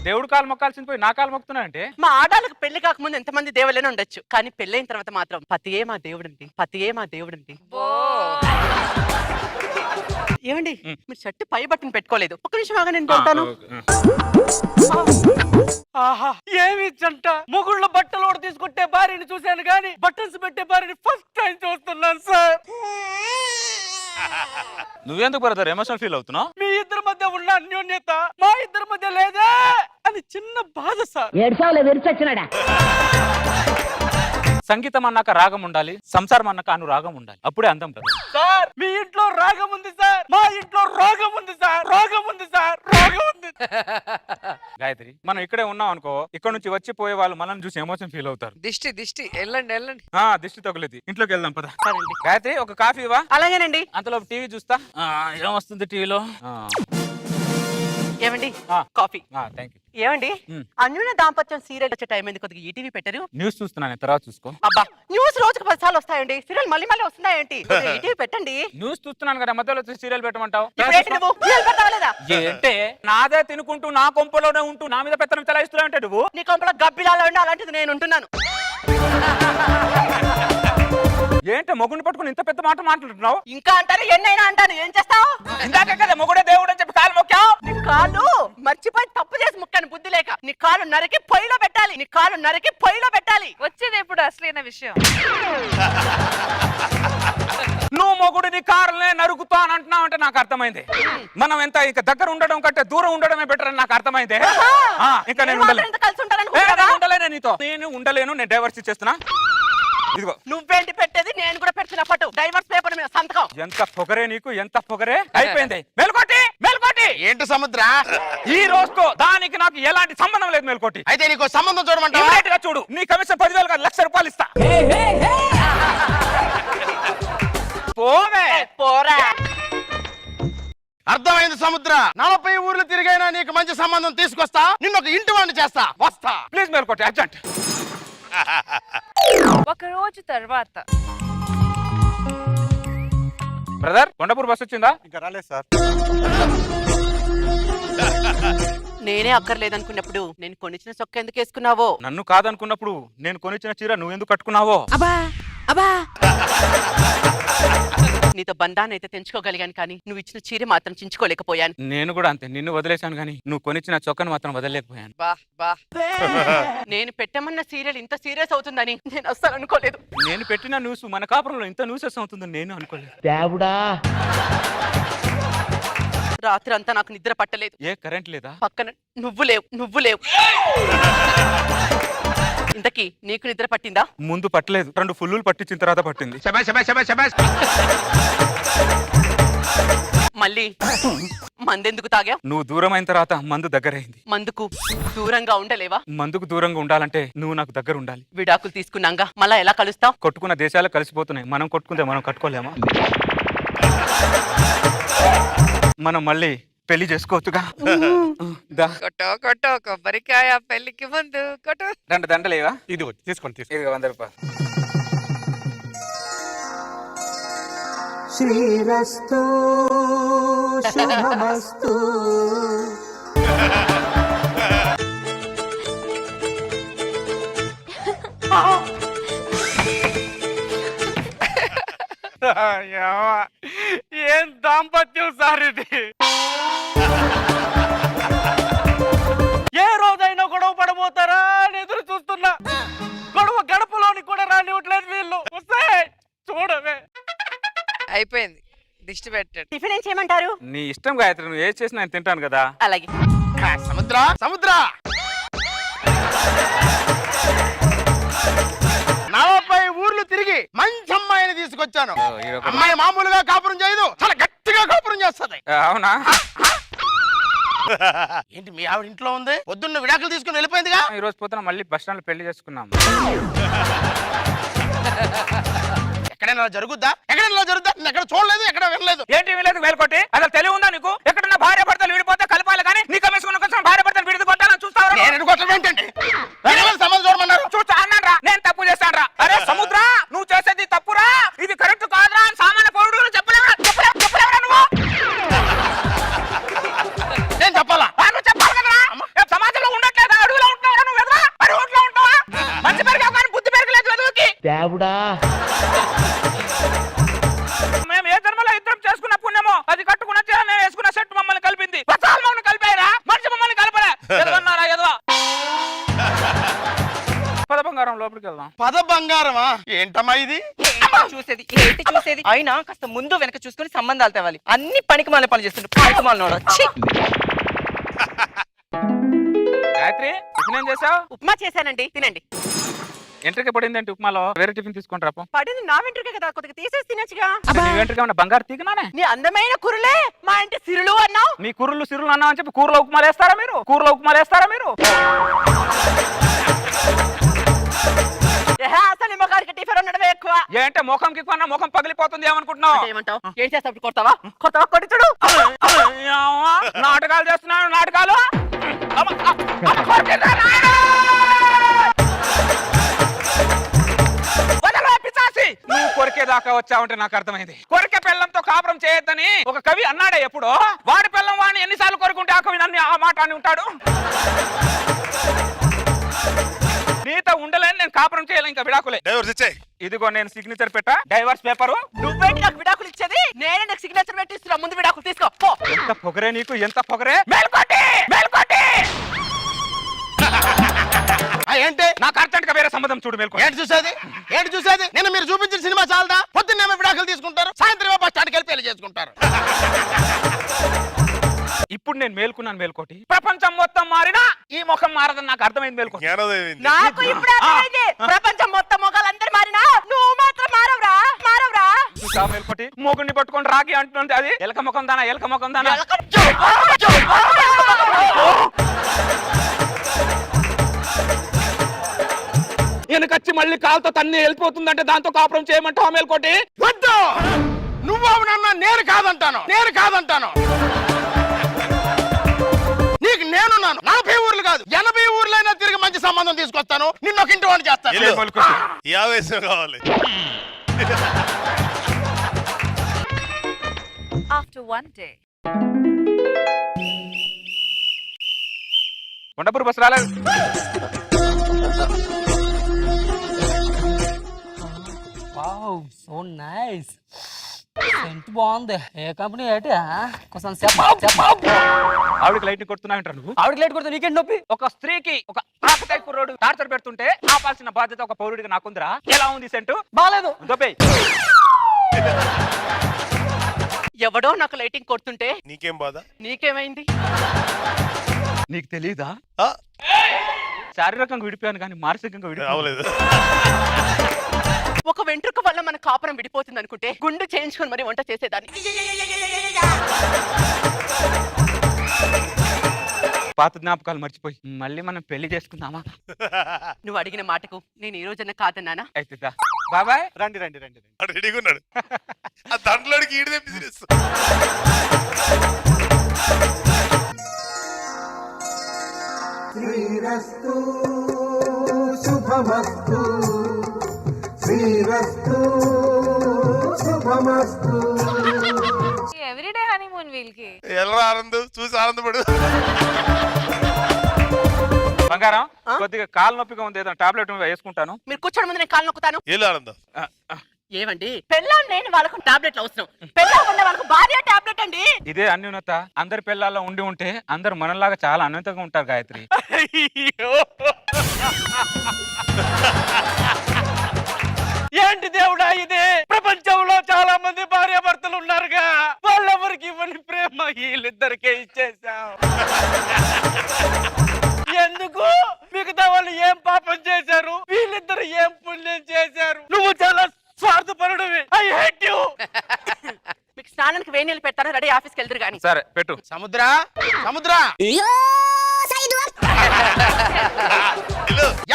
దేవుడు కాలు మొక్కాల్సింది పోయి నా కాలు మొక్కుతున్నా అంటే మా ఆడాలకు పెళ్లి కాకముందు ఎంతమంది దేవుళ్ళైనా ఉండొచ్చు, కానీ పెళ్ళైన తర్వాత మాత్రం పతియే మా దేవుడండి, పతియే మా దేవుడండి. ఏమండి మీరు షర్ట్ పై బట్టను పెట్టుకోలేదు, ఒక్క నిమిషం ఆగా నేను ఉంటాను. ఆహా ఏమి జంట, మొగుళ్ళ బట్టలు కూడా తీసుకుంటే భార్యని చూశాను గానీ బట్టన్స్ పెట్టే భార్యని ఫస్ట్ టైం చూస్తున్నాను సార్. నువ్వెందుకు బ్రదర్ ఎమోషనల్ ఫీల్ అవుతున్నావు? మీ ఇద్దరి మధ్య ఉన్న అన్యోన్యత మా ఇద్దరి మధ్య లేదే అని చిన్న బాధ సార్. సంగీతం అన్నాక రాగం ఉండాలి, సంసారం అన్నాక అనురాగం ఉండాలి, అప్పుడే అందం బ్రదర్. సార్ మీ ఇంట్లో రాగం ఉంది సార్, మా ఇంట్లో రోగం ఉంది సార్, రోగం ఉంది సార్, రోగం ఉంది. గాయత్రి మనం ఇక్కడే ఉన్నాం అనుకో, ఇక్కడ నుంచి వచ్చి పోయే వాళ్ళు మనం చూసి ఎమోషన్ ఫీల్ అవుతారు. దిష్టి దిష్టి వెళ్ళండి వెళ్ళండి. దిష్టి తగులేదు, ఇంట్లోకి వెళ్దాం పద. గాయత్రి ఒక కాఫీ ఇవ్వా? అలాగేనండి. అంతలో టీవీ చూస్తా. ఏమొస్తుంది టీవీలో? ఏమండి కాఫీ. Thank you. ఏమండి అన్యోన్య దాంపత్యం సీరియల్ వచ్చే టైం ఎందుకు కొద్దిగా ఈటీవీ పెట్టారు? న్యూస్ చూస్తున్నాను, తర్వాత చూసుకో. అబ్బా న్యూస్ రోజుకు 10 సార్లు వస్తాయండి, సీరియల్ మళ్ళీ మళ్ళీ వస్తున్నాయేంటి? ఈటీవీ పెట్టండి. న్యూస్ చూస్తున్నాను కదా, మధ్యలో సీరియల్ పెట్టమంటావు అంటే? నాదే తినుకుంటూ నా కొంపలోనే ఉంటూ నా మీద పెత్తనం చెలాయిస్తున్నా అంటే నువ్వు. నీ కొంపలో గబ్బిలాలో ఉండి అలాంటిది నేను ఉంటున్నాను. ఏంటి మొగుడిని పట్టుకుని ఇంత పెద్ద మాట మాట్లాడుతున్నావు? ఇంకా అంటారు, ఎన్నైనా అంటాను, ఏం చేస్తావు? ఇందాక కదా మొగుడే దేవుడు అని చెప్పి కాలు మొక్కావు. నీ కాలు మర్చిపోయి తప్పు చేసి ముక్కాను, బుద్ధి లేక. నీ కాలు నరికి పొయ్యిలో పెట్టాలి, నీ కాలు నరికి పొయ్యిలో పెట్టాలి. వచ్చేది ఎప్పుడు అసలైన విషయం? నువ్వు మొగుడిని కారులే నరుకుతా అని అంటున్నావు అంటే నాకు అర్థమైంది. మనం ఎంత ఇక దగ్గర ఉండడం కంటే దూరం ఉండడమే బెటర్ అని నాకు అర్థమైంది. ఇంకా నేను ఉండలేను నీతో, నేను ఉండలేను, నేను డైవర్స్ ఇచ్చేస్తున్నా. నువ్వేంటి పెట్టేది, నేను కూడా పెడుతున్నా ఫోటో, డైవర్స్ పేపర్ మీద సంతకం. ఎంత పొగరే నీకు, ఎంత పొగరే. అయిపోయింది. మేల్కోటి మేల్కోటి. ఏంటి సముద్ర, ఈ రోజుతో దానికి నాకు ఎలాంటి సంబంధం లేదు మేల్కోటి. అయితే నీకు సంబంధం చూడమంటా? చూడు, నీ కమిషన్ 10,000 కాదు, 1,00,000 రూపాయలు ఇస్తా. పోవే పోరా. అర్థమైంది సముద్ర, 40 ఊర్లు తిరిగైనా నీకు మంచి సంబంధం తీసుకొస్తా, నిన్ను ఒక ఇంటి వాడిని చేస్తా. వస్తా ప్లీజ్ మేల్కోటి, అర్జెంట్. ఒక రోజు తర్వాత. బ్రదర్ కొండపూర్ బస్ వచ్చిందా? ఇంకా రాలేదు సార్. నేనే అక్కర్లేదనుకున్నప్పుడు నేను కొనిచ్చిన సొక్క ఎందుకు వేసుకున్నావో? నన్ను కాదనుకున్నప్పుడు నేను కొనిచ్చిన చీర నువ్వు ఎందుకు కట్టుకున్నావో? నీతో బంధాన్ని అయితే తెంచుకోగలిగాను, కానీ నువ్వు ఇచ్చిన చీర మాత్రం చించుకోలేకపోయాను. నేను కూడా అంతే, నిన్ను వదిలేశాను కానీ నువ్వు కొనిచ్చిన చొక్కను మాత్రం వదలలేకపోయాను. బా బా. నేను పెట్టమన్న సీరియల్ ఇంత సీరియస్ అవుతుందని నేను అస్సలు అనుకోలేదు. నేను పెట్టిన న్యూస్ మన కాపురంలో ఇంత న్యూసెస్ అవుతుందని నేను అనుకోలేదు. రాత్రి అంతా నాకు నిద్ర పట్టలేదు. ఏ కరెంట్ లేదా? పక్కన నువ్వు లేవు. ఇంతకీ నీకు నిద్ర పట్టిందా? ముందు పట్టలేదు, 2 ఫుల్లులు పట్టించిన తర్వాత పట్టింది. మళ్ళీ మందెందుకు తాగా? నువ్వు దూరం అయిన తర్వాత మందు దగ్గరైంది. మందుకు దూరంగా ఉండలేవా? మందుకు దూరంగా ఉండాలంటే నువ్వు నాకు దగ్గర ఉండాలి. విడాకులు తీసుకున్నాగా మళ్ళా ఎలా కలుస్తావు? కొట్టుకున్న దేశాలు కలిసిపోతున్నాయి, మనం కొట్టుకుంటే మనం కట్టుకోలేమా? మనం మళ్ళీ పెళ్లి చేసుకోవచ్చుగా. కొట్టో కొట్టో కొబ్బరికాయ పెళ్లికి ముందు కొట్టు. 2 దండలేవా? ఇది తీసుకోండి. ఇదిగో 100 రూపాయలు. శ్రీరస్తు శుభమస్తు. ఏం దాంపత్యం సార్ ఇది. ఏ రోజైనా గొడవ పడబోతారా అని ఎదురు చూస్తున్నా. గొడవ గడపలోని కూడా రానివ్వట్లేదు వీళ్ళు. చూడవే. అయిపోయింది, దిష్టి పెట్టాడు. టిఫిన్ ఏం చేయమంటారు? నీ ఇష్టం గాయత్రి, నువ్వు ఏది చేసినా నేను తింటాను కదా. అలాగే. సముద్ర సముద్ర 40 ఊర్లు తిరిగి మంచి అమ్మాయిని తీసుకొచ్చాను. అమ్మాయి మామూలుగా కాపురం చేయదు, చాలా గట్టిగా కాపురం చేస్తుంది. అవునా? ఏంటి మీ ఆవిడ ఇంట్లో ఉంది? పొద్దున్న విడాకులు తీసుకుని వెళ్ళిపోయిందిగా. ఈ రోజు పొద్దున మళ్ళీ బస్ స్టాండ్ లో పెళ్లి చేసుకున్నాం. ఎక్కడైనా జరుగుద్దా? ఎక్కడైనా జరుగుద్దా? నేను ఎక్కడ చూడలేదు, ఎక్కడ వినలేదు. ఏంటి వినలేదు మేల్కోటి? అసలు తెలివి ఉందా నీకు? ఎక్కడన్నా భార్య భర్తలు విడిపోతే కలపాలి కానీ నీ కమిషన్ భార్య భర్తలు విడిది కొట్టాలని చూస్తావు. నేను కొట్టడం ఏంటండి? సంబంధం చూడమన్నారు. చూస్తా అన్నాను రా, నేను తప్పు చేస్తాను రా. అరే సముద్ర, నువ్వు చేసేది తప్పురా, ఇది కరెక్ట్ కాదురా అని సామాన్య పౌరుడు చెప్పలేవరా నువ్వు? నేను చెప్పాలా? నువ్వు చెప్పాలి కదా. సమాజంలో మేము ఏ జన్మలో ఇద్దరం చేసుకున్న పుణ్యమో అది కట్టుకున్న చీర నేను వేసుకున్న సెట్ మమ్మల్ని కలిపింది. వత్సాలు మమ్మల్ని కలిపారా? మనిషి మమ్మల్ని కలపరా? ఎదవన్నారా ఎదవ? పద బంగారం లోపలికి వెళ్దాం. పద బంగారమా? ఏంటమ్మా ఇది? చూసేది ఏంటి చూసేది? అయినా కాస్త ముందు వెనక చూసుకొని సంబంధాలు తేవాలి. అన్ని పనికి మాల పనులు చేస్తుండ్రు. పనికి మాల గాయత్రి టిఫిన్ ఏం చేసావు? ఉప్మా చేశానండి, తినండి. ఎంట్రీకి పడిందంటే ఉప్మాలో వేరే టిఫిన్ తీసుకుంటారా? పడింది నా వెంట్రుకే కదా, కొద్దిగా తీసేసి తినొచ్చుగా. ఎంట్రీకి ఏమన్నా బంగారు తీగనానే? నీ అందమైన కురులే మా ఇంటి సిరులు అన్నావు. మీ కుర్రులు సిరులు అన్నా అని చెప్పి కూరలో ఉప్మాలు వేస్తారా మీరు? కూరలో ఉప్మాలు వేస్తారా మీరు? అసలు నీ ముఖానికి టిఫిన్ ఉండడమే ఎక్కువ. ఏంటే ముఖంకి కొన్నా ముఖం పగిలిపోతుంది ఏమనుకుంటున్నావు? ఏమంటావు? ఏం చేస్తావు? కొడతావా? కొడతావా? కొట్టి చూడు. నాటకాలు చేస్తున్నాను, నాటకాలు. నువ్వు కొరికేదాకా వచ్చావంటే నాకు అర్థమైంది. కొరికే పిల్లంతో కాపురం చేయొద్దని ఒక కవి అన్నాడే ఎప్పుడో. వాడి పిల్లం వాడిని ఎన్నిసార్లు కొరుకుంటే ఆ కవి నన్ను ఆ మాట అని ఉంటాడు. నీతో ఉండలేని నేను కాపురం చేయాలి, ఇంకా విడాకులే. ఇదిగో నేను సిగ్నేచర్ పెట్టా డైవర్స్ పేపరు. నువ్వేంటి నాకు విడాకులు ఇచ్చేది? నేనే నాకు సిగ్నేచర్ పెట్టి ఇస్తున్నా. ముందు విడాకులు తీసుకో పో. ఎంత పొగరే నీకు, ఎంత పొగరే. మేల్కోటి మేల్కోటి. ఏంటి? నాకు అర్జెంట్ గా వేరే సంబంధం చూడు. మేల్కోటి. ఏంటి చూసేది? ఏంటి చూసేది? నేను మీరు చూపించిన సినిమా చాలదా? పొద్దున్నేమో విడాకులు తీసుకుంటారు, సాయంత్రం బస్ స్టాండ్కి వెళ్ళి పెళ్లి చేసుకుంటారు. ఇప్పుడు నేను మేల్కున్నాను మేల్కోటి. ప్రపంచం మొత్తం మారినా ఈ ముఖం మారదని నాకు అర్థమైంది మేల్కోటి. నాకు ఇప్పుడు అర్థమైంది. ప్రపంచం మొత్తం మొగాలందరూ మారినా నువ్వు మాత్రం మారవరా? మారవరా? చూసా మేల్కోటి? మొగుడిని పట్టుకొని రాగి అంటుంది. అది ఎలక ముఖం దానా, ఎలక ముఖం దానా. వెనకచ్చి మళ్ళీ కాలుతో తన్ని వెళ్ళిపోతుందంటే దాంతో కాపురం చేయమంటావా మేల్కోటి? వద్దు, నువ్వు అవునన్నా నేను కాదంటాను. నేను కాదంటాను. నీకు నేనున్నాను. 40 ఊర్లు కాదు 80 ఊర్లైనా తిరిగి మంచి సంబంధం తీసుకొస్తాను. నిన్ను ఒక ఇంటి వాడిని చేస్తాను. ఈ ఆవేశం కావాలి. After one day. Kondapur bus రాలేదు. Wow so nice. సెంట్ బాగుంది. ఏ కంపెనీ ఏంటి? కొంచెం ఆవిడకి లైట్ కొడుతున్నా అంటారు నువ్వు. ఆవిడకి లేట్ కొడితే నీకేంటి నొప్పి? ఒక స్త్రీకి ఒక ఆకతాయి కుర్రోడు టార్చర్ పెడుతుంటే ఆపాల్సిన బాధ్యత ఒక పౌరుడికి నాకుందిరా. ఎలా ఉంది సెంటు? బాగాలేదు. దొబ్బేయ్. ఎవడో నాకు లైటింగ్ కొడుతుంటే నీకేం బాధ? నీకేమైంది? నీకు తెలీదా? ఆ? శారీరకంగా విడిపోయాను కానీ మానసికంగా అవలేదు. ఒక వెంట్రుక వల్ల మన కాపురం విడిపోతుంది అనుకుంటే గుండు చేయించుకొని మరి వంట చేసేదాన్ని. పాత జ్ఞాపకాలు మర్చిపోయి మళ్ళీ మనం పెళ్లి చేసుకుందామా? నువ్వు అడిగిన మాటకు నేను ఈ రోజున కాదన్నానా? అయితే బాబాయ్ రండి రండి రండి. వాడు రెడీగా ఉన్నాడు. ఆ దండలోడికి ఈడిదే బిజినెస్. శ్రీరస్తు శుభమస్తు, శ్రీరస్తు శుభమస్తు. ఎవ్రీడే హనీమూన్ వీల్కి. ఎలా ఆనందం చూసి ఆనందపడు. బంగారం కొద్దిగా కాలు నొప్పిగా ఉంది, ఏదో టాబ్లెట్ వేసుకుంటాను. మీరు కూర్చోడం ముందు నేను కాళ్ళు నొక్కుతాను. ఏలు ఆనందం. ఏమండి పెళ్ళాం లేని వాళ్ళకు టాబ్లెట్లు అవసరం, పెళ్ళాం ఉన్న వాళ్ళకు భార్య టాబ్లెట్ అండి. ఇదే అన్యూనత అందరి పిల్లల్లో ఉండి ఉంటే అందరు మనలాగా చాలా అన్యూనతగా ఉంటారు గాయత్రి. ఏంటి దేవుడా ఇది? ప్రపంచంలో చాలా మంది భార్యాభర్తలు ఉన్నారుగా, వాళ్ళెవరికి ఇవ్వని ప్రేమ వీళ్ళిద్దరికే ఇచ్చేసాం. ఎందుకు? మిగతా వాళ్ళు ఏం పాపం చేశారు, వీళ్ళిద్దరు ఏం పుణ్యం చేశారు? నువ్వు చాలా స్వార్థపరుడివి. I hate you. మీకు స్నానానికి వేడి నీళ్ళు పెడతాను, రెడీ ఆఫీస్కి వెళ్తారు కానీ. సరే పెట్టు. సముద్రా సముద్రా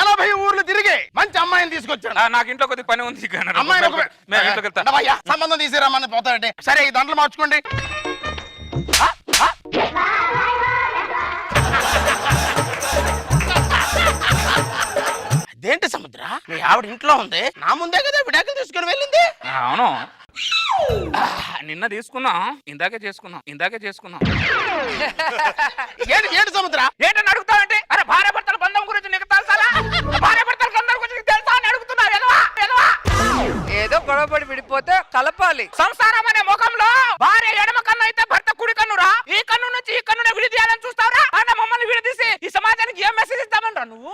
80 ఊర్లు తిరిగి మంచి అమ్మాయిని తీసుకొచ్చాను. నాకు ఇంట్లో కొద్దిగా పని ఉంది. అమ్మాయిని మేము ఇంట్లోకి వెళ్తాం. ఉండవయ్యా, సంబంధం తీసిరమ్మని పోతాడంటే. సరే ఈ దండలు మార్చుకోండి. అదేంటి సముద్ర, మీ ఆవిడ ఇంట్లో ఉంది, నా ముందే కదా విడాకులు తీసుకుని వెళ్ళింది. అవును, నిన్న తీసుకున్నాం, ఇందాకే చేసుకున్నాం. ఏంటి సముద్ర? ఏంటని అడుగుతావంటే? అరే భార్య భర్తల బంధం గురించి నీకు తెలుసా? భార్య భర్తల బంధం గురించి తెలుసా అని అడుగుతున్నా. గొడవపడి విడిపోతే కలపాలి. సంసారం అనే ముఖంలో భార్య ఎడమ కన్ను అయితే భర్త కుడి కన్నురా. ఈ కన్ను నుంచి ఈ కన్నునే విడిదీయాలని చూస్తావురా? అన్న మమ్మల్ని విడదీసి ఈ సమాజానికి ఏం మెసేజ్ ఇస్తామనరా నువ్వు?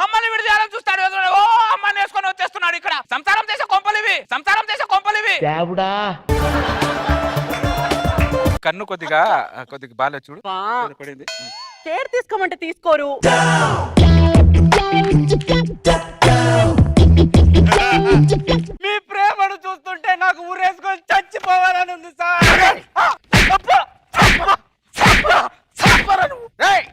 మమ్మల్ని విడదీయాలని చూస్తాడు. ఓ అమ్మని వేసుకొని వచ్చేస్తున్నాడు ఇక్కడ. సంసారం చేసే కొంపలివి, సంసారం చేసే కొంపలివి. కన్ను కొద్దిగా బాగా చూడు పడింది. కేర్ తీసుకోమంటే తీసుకోరు. మీ ప్రేమను చూస్తుంటే నాకు ఊరేసుకొని చచ్చిపోవాలని ఉంది సార్. రేయ్,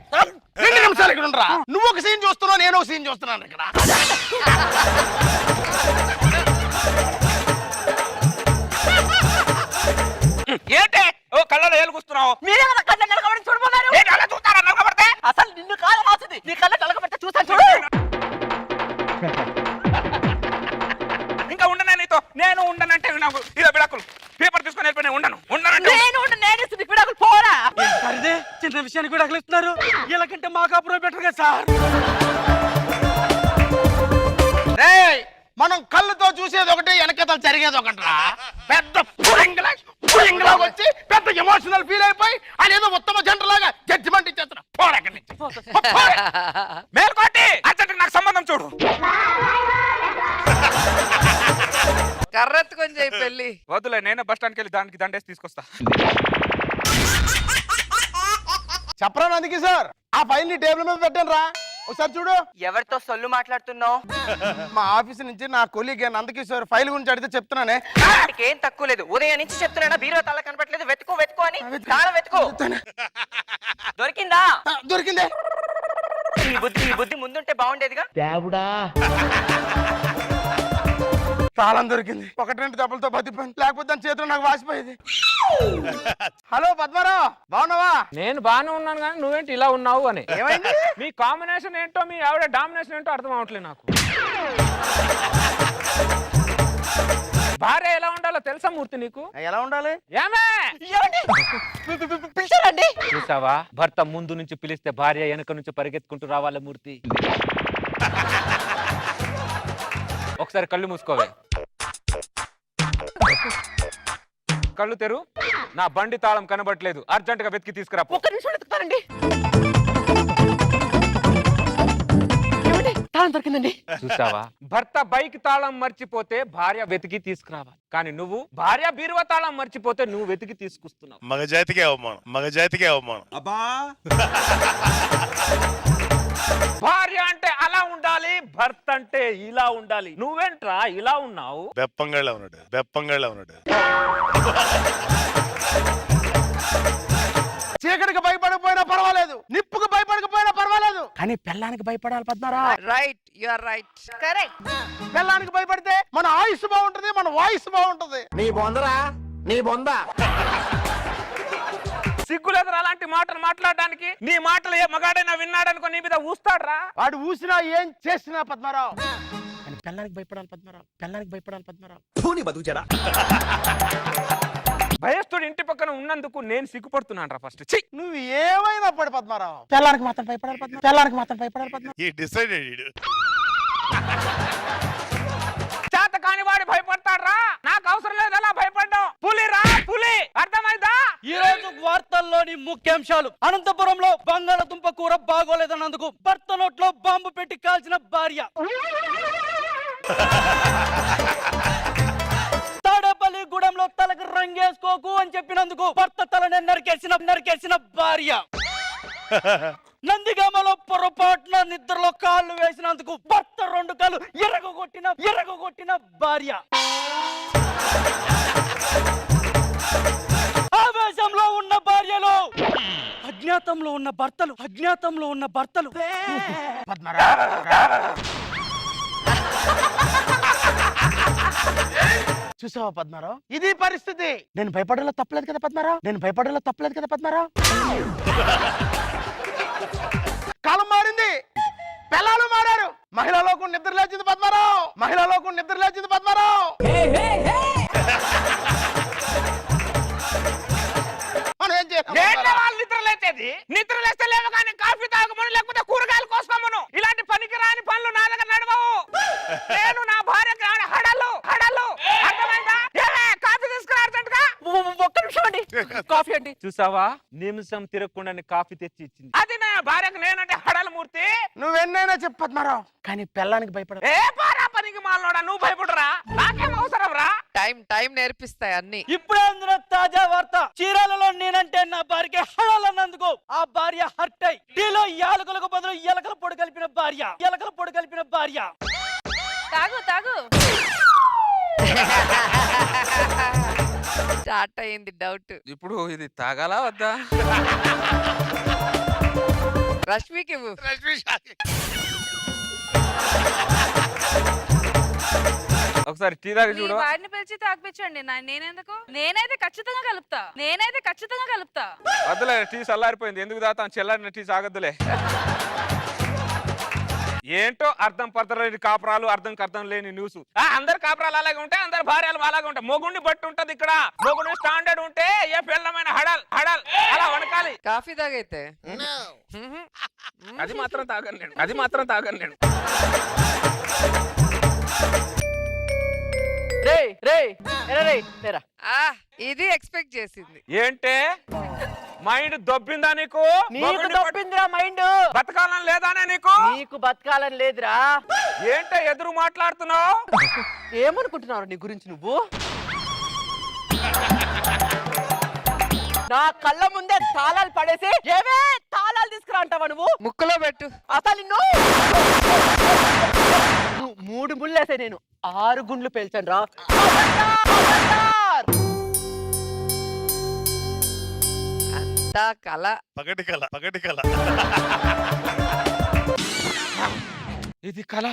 2 నిమిషాలు ఇక్కడ ఉండరా. నువ్వు ఒక సీన్ చూస్తున్నావు, నేను ఒక సీన్ చూస్తున్నాను ఇక్కడ. ఏంటే ఓ కళ్ళలో ఏలుగుస్తున్నావు? మీరేమన్నా కళ్ళ నలగబడి చూడబోతారు? అలా చూస్తారా నలగబడితే? అసలు నిన్ను కాదు వాసింది, నీ కళ్ళ నలగబడితే చూసాను చూడు. ఇంకా ఉండనే నీతో. నేను ఉండనంటే నాకు ఇలా విడాకులు పేపర్ తీసుకొని వెళ్ళిపోయి ఉండనంటే నేను ఇస్తుంది పిడాకులు పోరా. సరిదే చిన్న విషయానికి కూడా అగలిస్తున్నారు. వీళ్ళకంటే మా కాపురం బెటర్ కదా సార్. రేయ్, మనం కళ్ళతో చూసేది ఒకటి, వెనకతలు జరిగేది ఒకటిరా. పెద్ద పుడింగ్లా వచ్చి పెద్ద ఎమోషనల్ ఫీల్ అయిపోయి ఆయన ఏదో ఉత్తమ జంటలాగా జడ్జిమెంట్ ఇచ్చేస్తున్నా. పోరాక్కడి నుంచి. మేల్కోటి అర్జెంట్ నాకు సంబంధం చూడు. కర్రెత్తుకొని చేయి పెళ్లి. వద్దులే, నేనే బస్ స్టాండ్కి వెళ్ళి దానికి దండేసి తీసుకొస్తా. చెప్పరా నందికి సార్, ఆ ఫైల్ ని టేబుల్ మీద పెట్టాను రా, ఒకసారి చూడు. ఎవరితో సొల్లు మాట్లాడుతున్నావు? మా ఆఫీస్ నుంచి నా కొలీగ్ నందకిషోర్ ఫైల్ గురించి అడిగితే చెప్తున్నానే. ఏం తక్కువ లేదు, ఉదయం నుంచి చెప్తున్నా బీరో తల కనపట్లేదు, వెతుకు వెతుకు అని. చాలా వెతుకు. దొరికిందా? దొరికిందే. ఈ బుద్ధి ముందుంటే బాగుండేదిగా. తాళం దొరికింది. 1-2 దెబ్బలతో బతిపోయింది, లేకపోతే దాని చేతిలో నాకు వాసిపోయేది. హలో పద్మారావు, బాగున్నావా? నేను బాగానే ఉన్నాను కానీ నువ్వేంటి ఇలా ఉన్నావు అని. ఏమైంది? మీ కాంబినేషన్ ఏంటో, మీ ఆవిడ డామినేషన్ ఏంటో అర్థం అవట్లేదు నాకు. భార్య ఎలా ఉండాలో తెలుసా మూర్తి నీకు? ఎలా ఉండాలి? ఏమే పిలిచారండి. చూసావా, భర్త ముందు నుంచి పిలిస్తే భార్య వెనక నుంచి పరిగెత్తుకుంటూ రావాలి మూర్తి. ఒకసారి కళ్ళు మూసుకోవే. కళ్ళు తెరు. నా బండి తాళం కనబడట్లేదు, అర్జెంట్ గా వెతికి తీసుకురా. 1 నిమిషం వెతుకుతానండి. తాళం దొరికిందండి. చూసావా, భర్త బైక్ తాళం మర్చిపోతే భార్య వెతికి తీసుకురావాలి, కానీ నువ్వు భార్య బీరువా తాళం మర్చిపోతే నువ్వు వెతికి తీసుకొస్తున్నావు. మగజాతికే అవమానం, మగజాతికే అవమానం. భార్య అంటే అలా ఉండాలి, భర్త అంటే ఇలా ఉండాలి. నువ్వేంట్రా ఇలా ఉన్నావు? బెప్పంగాళ్ళ ఉన్నాడు, బెప్పంగాళ్ళ ఉన్నాడు. చీకటికి భయపడకపోయినా పర్వాలేదు, నిప్పుకు భయపడకపోయినా పర్వాలేదు, కానీ పెళ్ళానికి భయపడాలి పద్మారా. Right, you are right. Correct. పెళ్ళానికి భయపడితే మన ఆయుష్ బాగుంటది, మన వాయిస్ బాగుంటది. నీ బొందరా, నీ బొంద. సిగ్గులేదురా అలాంటి మాటలు మాట్లాడడానికి? నీ మాటలు ఏ మగాడైనా విన్నాడనుకో నీ మీద ఊస్తాడ్రా. వాడు ఊసినా ఏం చేసినా పద్మారావు, కానీ పెళ్ళానికి భయపడాలి పద్మారావు, పెళ్ళానికి భయపడాలి పద్మారావు. భయస్థుడు ఇంటి పక్కన ఉన్నందుకు నేను సిగ్గుపడుతున్నాను రా. ఫస్ట్ నువ్వు ఏమైనా పడి పద్మారావు, పెళ్ళానికి మాత్రం భయపడాలి పద్మ, పెళ్ళానికి మాత్రం భయపడాలి పద్మ. ఈ డిసైడెడ్ చేత కాని వాడు భయపడతాడ్రా. నాకు అవసరం లేదు అలా భయపడ్డావు. పులి రా పులి, అర్థమైందా? ఈ రోజు వార్తల్లోని ముఖ్యాంశాలు. అనంతపురంలో బంగాళదుంప కూర బాగోలేదన్నందుకు భర్త నోట్లో బాంబు పెట్టి కాల్చిన భార్య. తాడేపల్లిగూడెంలో తలకు రంగేసుకోకు అని చెప్పినందుకు భర్త తలని నరికేసిన భార్య. నందిగామలో పొరపాటున నిద్రలో కాళ్ళు వేసినందుకు భర్త 2 కాళ్ళు ఎరగొట్టిన భార్య. ఆవేశంలో ఉన్న భార్యలు, అజ్ఞాతంలో ఉన్న భర్తలు. చూసావా పద్మారావు, ఇది పరిస్థితి. నేను భయపడేలా తప్పలేదు కదా పద్మారావు, నేను భయపడేలా తప్పలేదు కదా పద్మారావు. కాలం మారింది, పిల్లలు మారారు, మహిళలోకి నిద్ర లేచింది పద్మారావు, మహిళలోకి నిద్ర లేచింది పద్మారావు. మనం ఏం చేయాలి? వాళ్ళు నిద్ర లేచేది, నిద్ర లేస్తే లేవు కానీ కాఫీ తాగమను, లేకపోతే కూరగాయలు కోసుకోమను. ఇలాంటి పనికి రాని పనులు నా దగ్గర నడవవు. కాఫీ అండి. చూసావా, నిమిషం తిరగకుండా కాఫీ తెచ్చి ఇచ్చింది. అది నా భార్యకు నేనంటే హడల మూర్తి. నువ్వెన్నైనా చెప్పు పద్మారావు, కానీ పెళ్ళానికి భయపడ. ఏ పారా పనికి మాలనోడా, నువ్వు భయపడరా, నాకేం అవసరం రా. టైం నేర్పిస్తాయి అన్ని. ఇప్పుడే అందున తాజా వార్త. చీరాలలో నేనంటే నా భార్యకి హడాలన్నందుకు ఆ భార్య హర్ట్ అయి టీలో యాలకులకు బదులు ఎలకల పొడి కలిపిన భార్య. తాగు తాగు. స్టార్ట్ అయింది డౌట్. ఇప్పుడు ఇది తాగాలా వద్దా? రష్మికి ఇవ్వు. ఒకసారి టీ తాగి మీ చూడు. వాడిని పిలిచి తాగిపించండి. నేనైతే ఖచ్చితంగా కలుపుతా. వద్దులే, టీ చల్లారిపోయింది. ఎందుకు తాగుతాం, చల్లారిన టీ తాగొద్దులే. ఏంటో అర్థం పర్థం కాపురాలు, అర్థం లేని న్యూస్. అందరు కాపురాలు అలాగే ఉంటాయి, అందరు భార్యలు అలాగే ఉంటాయి. మొగుండి బట్టి ఉంటది ఇక్కడ. మొగుండి స్టాండర్డ్ ఉంటే ఏ పిల్లమైన హడల్ అలా వణకాలి. కాఫీ తాగైతే అది మాత్రం తాగను నేను. లేరా. ఇది ఎక్స్పెక్ట్ చేసింది. ఏంటే మైండ్ దొబ్బిందా నీకు? నీకు దొబ్బిందిరా మైండ్. బతకాలని లేదానే నీకు? నీకు బతకాలని లేదురా. ఏంటే ఎదురు మాట్లాడుతున్నావు? ఏమనుకుంటున్నావు నీ గురించి నువ్వు? నా కళ్ళ ముందే తాళాలు పడేసి ఏవే తాళాలు తీసుకురా అంటావా నువ్వు? ముక్కులో పెట్టు. అసలు నిన్ను 3 ముళ్ళేసే నేను 6 గుండ్లు పేల్చాను రా. అంతా కళ. పగటి కళ ఇది కళ.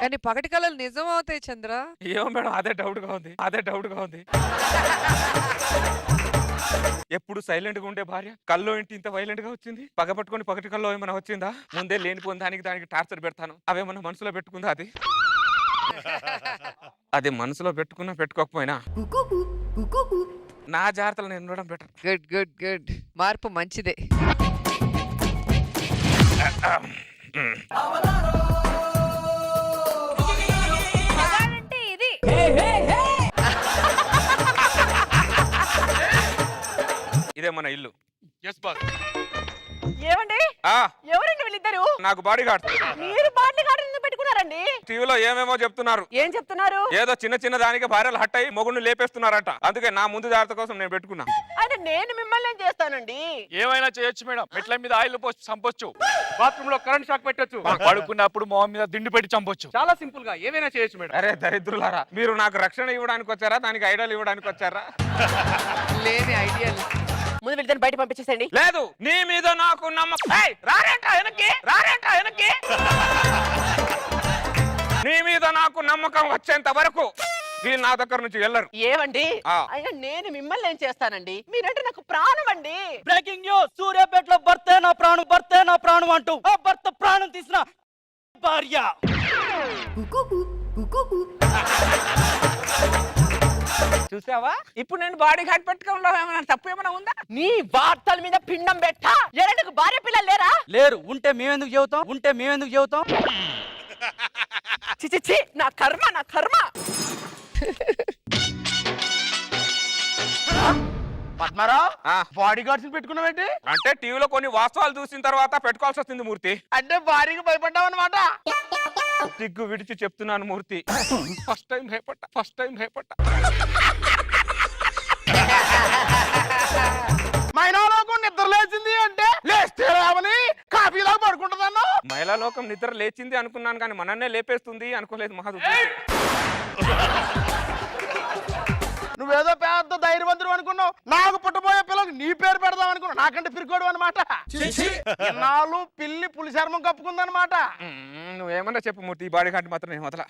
కానీ పగటి కళలు నిజం అవుతాయి చంద్ర. ఏమో మేడం, అదే డౌట్ గా ఉంది. ఎప్పుడు సైలెంట్ గా ఉండే భార్య కల్లో ఏంటి ఇంత వైలెంట్ గా వచ్చింది? పగపట్టుకొని పగటి కల్లో ఏమైనా వచ్చిందా? ముందే లేనిపోయిన దానికి టార్చర్ పెడతాను. అవేమన్నా మనసులో పెట్టుకుందా? అది మనసులో పెట్టుకోకపోయినా నా జాగ్రత్తలు నేను ఉండడం బెటర్. గుడ్. మార్పు మంచిదే. మగాడంటే ఇది. ఇదే మన ఇల్లు. ఏమండి? ఎవరండి వీళ్ళిద్దరు? నాకు బాడీ గార్డ్. మీరు బాడీ గార్డ్ ఎందుకు పెట్టుకున్నారండి? టీవీలో ఏమేమో చెప్తున్నారు. ఏం చెప్తున్నారు? ఏదో చిన్న దానికి భార్యలు హట్ అయ్యి మొగుడిని లేపేస్తున్నారట. అందుకే నా ముందు జాగ్రత్త కోసం నేను పెట్టుకున్నా. అయితే నేను మిమ్మల్ని ఏం చేస్తానండి? ఏమైనా చేయొచ్చు మేడం. మెట్ల మీద ఆయిల్ పోసి చంపొచ్చు, బాత్రూమ్ లో కరెంట్ షాక్ పెట్టొచ్చు, పడుకున్నప్పుడు మొహం మీద దిండు పెట్టి చంపొచ్చు. చాలా సింపుల్ గా ఏమైనా చేయొచ్చు మేడం. అరే దరిద్రులారా, మీరు నాకు రక్షణ ఇవ్వడానికి వచ్చారా, దానికి ఐడియాలు ఇవ్వడానికి వచ్చారా? లేని ఐడియా. ముందు వీళ్ళని బయట పంపించేసండి. లేదు, నీ మీద నాకు నమ్మకం. రారేంటా వెనక్కి? నీ మీద నాకు నమ్మకం వచ్చేంత వరకు వీళ్ళు నా దగ్గర నుంచి వెళ్ళరు. ఏమండి? అయినా నేను మిమ్మల్ని ఏం చేస్తానండి? మీరంటే నాకు ప్రాణం అండి. Breaking news. సూర్యాపేటలో భర్తే నా ప్రాణం అంటూ ఆ భర్త ప్రాణం తీసిన భార్య. చూసావా, ఇప్పుడు నేను బాడీ గార్డ్ పెట్టుకోవడంలో ఏమైనా తప్పు ఏమైనా ఉందా? నీ వార్తల మీద పిండం పెట్టా. ఎరందుకు భార్య పిల్లలు లేరా? లేరు. ఉంటే మేమెందుకు చెబుతాం? చిచి, నా కర్మ. పద్మారావు, బాడీ గార్డ్స్ పెట్టుకున్నావేంటి? అంటే టీవీలో కొన్ని వాస్తవాలు చూసిన తర్వాత పెట్టుకోవాల్సి వస్తుంది మూర్తి. అంటే భార్యకి భయపడ్డావు అనమాట. సిగ్గు విడిచి చెప్తున్నాను మూర్తి, ఫస్ట్ టైం భయపడ్డా. మైనాలోకం నిద్ర లేచింది అంటే లేస్తే రావని కాఫీలా పడుకుంటుందన్నా. మహిళా లోకం నిద్ర లేచింది అనుకున్నాను, కానీ మనన్నే లేపేస్తుంది అనుకోలేదు. మహదు, నువ్వేదో పెద్ద ధైర్యవంతుడు అనుకున్నావు. నాకు పుట్టబోయే పిల్లలకు నీ పేరు పెడదాం అనుకున్నావు. నాకంటే పిరికోడు అనమాట. ఎన్నాళ్ళు పిల్లి పులి చర్మం కప్పుకుందనమాట. నువ్వేమన్నా చెప్పు మూర్తి, ఈ బాడీ గార్డ్ మాత్రం నేను వదల.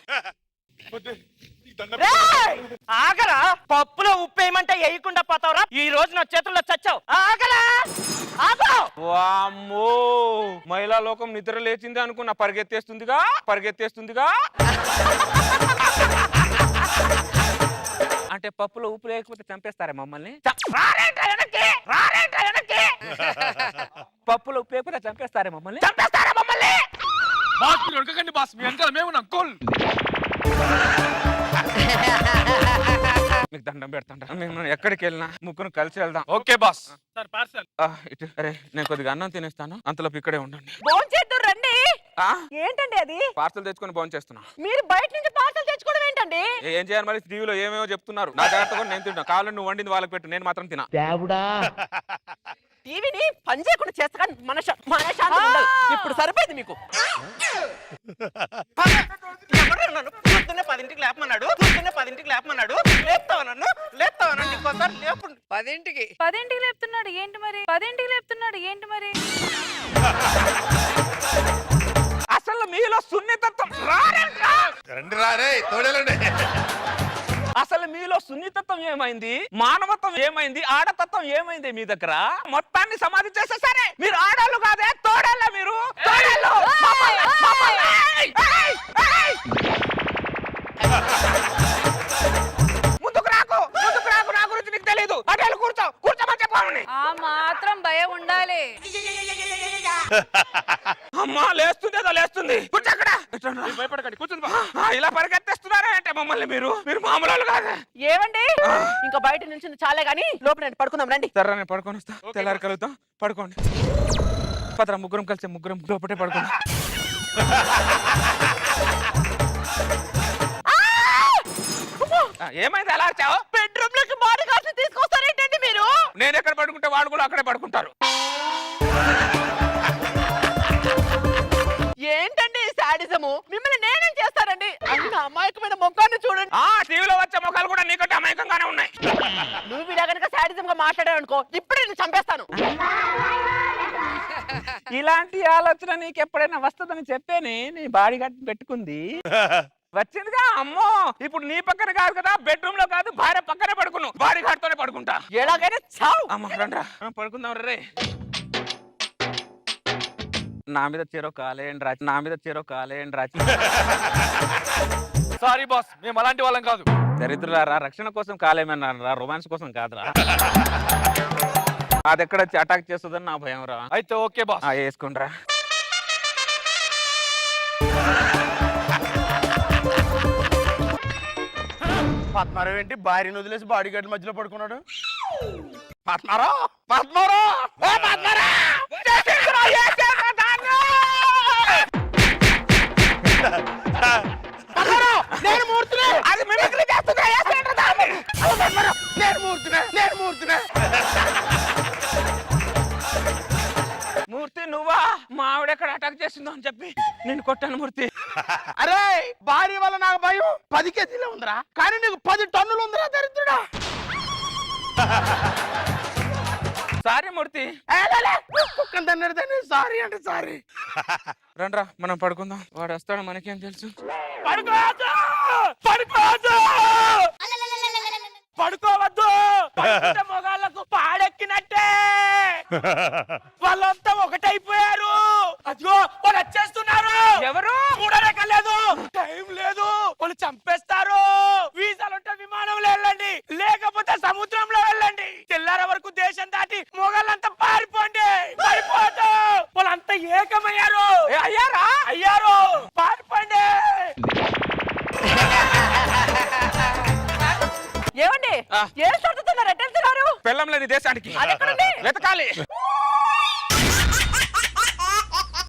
ఆగరా, పప్పులో ఉప్పు వేయమంటే వేయకుండా పోతావురా. ఈ రోజు నా చేతుల్లో చచ్చావు. ఆగరా, ఆగో. వామ్మో, మహిళా లోకం నిద్ర లేచింది అనుకున్నా. పరిగెత్తేస్తుందిగా. అంటే పప్పులో ఉప్పు లేకపోతే చంపేస్తారా మమ్మల్ని? పప్పులో ఉప్పు లేకపోతే చంపేస్తారా మమ్మల్ని? మీకు దండం పెడతాంట మేము ఎక్కడికి వెళ్ళినా ముగ్గురు కలిసి వెళ్దాం. Okay boss. Sir parcel. ఇటు అరే నేను కొద్దిగా అన్నం తినేస్తాను, అంతలోపు ఇక్కడే ఉండండి. భోంచేద్దు రండి. ఏంటండి అది? పార్సల్ తెచ్చుకొని భోజనం చేస్తున్నా. మీరు బయట నుంచి పార్సల్ తెచ్చుకోవడం ఏంటండి? ఏం చేయాలి మరి? టీవీలో ఏమేమో చెప్తున్నారు, నా జాగ్రత్తగా నేను తింటా. కావాలని నువ్వు వండింది వాళ్ళకి పెట్టు, నేను మాత్రం తినా. టీవీని పని చేయకుండా చేస్తా కానీ మన శాంతి ఉండదు. ఇప్పుడు సరిపోయింది మీకు. ఎవరు నన్ను పొద్దున్నే 10ంటికి లేపమన్నాడు, పొద్దున్నే 10ంటికి లేపమన్నాడు. లేపుతావా నన్ను? లేపుతావానండి ఇంకోసారి లేపు. 10ంటికి 10ంటికి లేపుతున్నాడు ఏంటి మరి? 10ంటికి లేపుతున్నాడు ఏంటి మరి? అసలు మీలో సున్నితత్వం రారేంట్రా? రండి రారే తోడేలండి. అసలు మీలో సున్నితత్వం ఏమైంది, మానవత్వం ఏమైంది, ఆడతత్వం ఏమైంది మీ దగ్గర? మొత్తాన్ని సమాధి చేస్తే సరే మీరు ఆడాళ్ళు కాదే, తోడాళ్ళ మీరు. తోడాళ్ళు! ముందుకు రాకు, ముందుకు రాకు, నా గురించి నీకు తెలీదు. అటు కూర్చో, కూర్చోమని చెప్పాను. ఆ మాత్రం భయం ఉండాలి. అమ్మా లేస్తుంది, లేస్తుంది. కూర్చో అక్కడ. భయపడకండి, కూర్చుంది. ఇలా పరిగెత్తేస్తున్నారా అంటే మమ్మల్ని మీరు మామూలు కాదే. ఏమండి ఇంకా బయట నుంచి చాలే గానీ లోపల పడుకుందాం రండి. సరే నేను పడుకొని వస్తా, తెల్లారి కలుగుతాం. పడుకోండి పదరా, ముగ్గురం కలిసి ముగ్గురం లోపటే పడుకుందాం. ఏమైంది అలా వచ్చావు? బెడ్రూమ్ లోకి బాడీ గార్డ్స్ తీసుకొస్తారేంటండి మీరు? నేను ఎక్కడ పడుకుంటే వాళ్ళు కూడా అక్కడే పడుకుంటారు. ఏంటండి శాడిజము? మిమ్మల్ని నేనేం చేస్తానండి? అన్న అమాయకమైన మొక్కాన్ని చూడండి. టీవీలో వచ్చే ముఖాలు కూడా నీకంటే అమాయకంగానే ఉన్నాయి. నువ్వు ఇలా కనుక శాడిజం గా మాట్లాడావు అనుకో, ఇప్పుడే నేను చంపేస్తాను. ఇలాంటి ఆలోచన నీకు ఎప్పుడైనా వస్తుందని చెప్పేనే నీ బాడీ గార్డ్ పెట్టుకుంది. వచ్చిందిగా. అమ్మో ఇప్పుడు నీ పక్కన కాదు కదా, బెడ్రూమ్ లో కాదు, భార్య పక్కనే పడుకున్నావు. బాడీ గార్డ్ తోనే పడుకుంటా. ఎలాగైనా చావు. అమ్మ రండ్రా పడుకుందాం రే. నా మీద చెరో కాలేండి రాచి, నా మీద చెరో కాలేండి రాచి. సారీ బాస్, మేము అలాంటి వాళ్ళం కాదు. దరిద్రులారా, రక్షణ కోసం కాలేమన్నారా, రొమాన్స్ కోసం కాదురా. అది ఎక్కడ అటాక్ చేస్తుందని నా భయం రా. అయితే ఓకే బాస్. వేసుకుండ్రా. పద్మారావు ఏంటి భార్యను వదిలేసి బాడీ గార్డ్ మధ్యలో పడుకున్నాడు? పద్మారావు, పద్మారావు, ఓ పద్మారావు! చేసేద్దురా, చేసేద్దురా దాన్ని! పద్మారావు, నేను మూర్తినే. అది మిమిక్రీ చేస్తుందా? చేసేద్దురా దాన్ని! ఓ పద్మారావు, నేను మూర్తినే, నేను మూర్తినే. మూర్తి నువ్వా? మా ఆవిడ ఎక్కడ అటాక్ చేసిందో అని చెప్పి నేను కొట్టాను మూర్తి. అరే భార్య వల్ల నాకు భయం 10 కేజీలే ఉందిరా, కానీ నీకు 10 టన్నులు ఉందిరా దరిద్రుడా. సారీ మూర్తి. కుక్కని తన్నడితే సారీ అంటే సారీ. రండ్రా మనం పడుకుందాం, వాడు వస్తాడు మనకేం తెలుసు. పడుకోవద్దు, పడుకోవద్దు, పడుకోవద్దు. పడుకుంటే మొగాళ్ళకు పాడెక్కినట్టే. వాళ్ళంతా ఒకటైపోయారు. అదిగో వాళ్ళు వచ్చేస్తున్నారు. ఎవరు? చూడలేకలేదు, టైం లేదు, వాళ్ళు చంపేస్తారు. వీసాలుంటే విమానంలో వెళ్ళండి, లేకపోతే సముద్రంలో వెళ్ళండి. తెల్లార వరకు దేశం దాటి మొగాళ్ళంతా పారిపోండి. పారిపోదు, వాళ్ళంతా ఏకమయ్యారు. అయ్యారా? అయ్యారు, పారిపోండి. ఏమండి ఏం సర్దుతున్నారు? ఎట్టెళ్తున్నారు? పెళ్ళం లేని దేశానికి అదెక్కడుంది? వెతకాలి.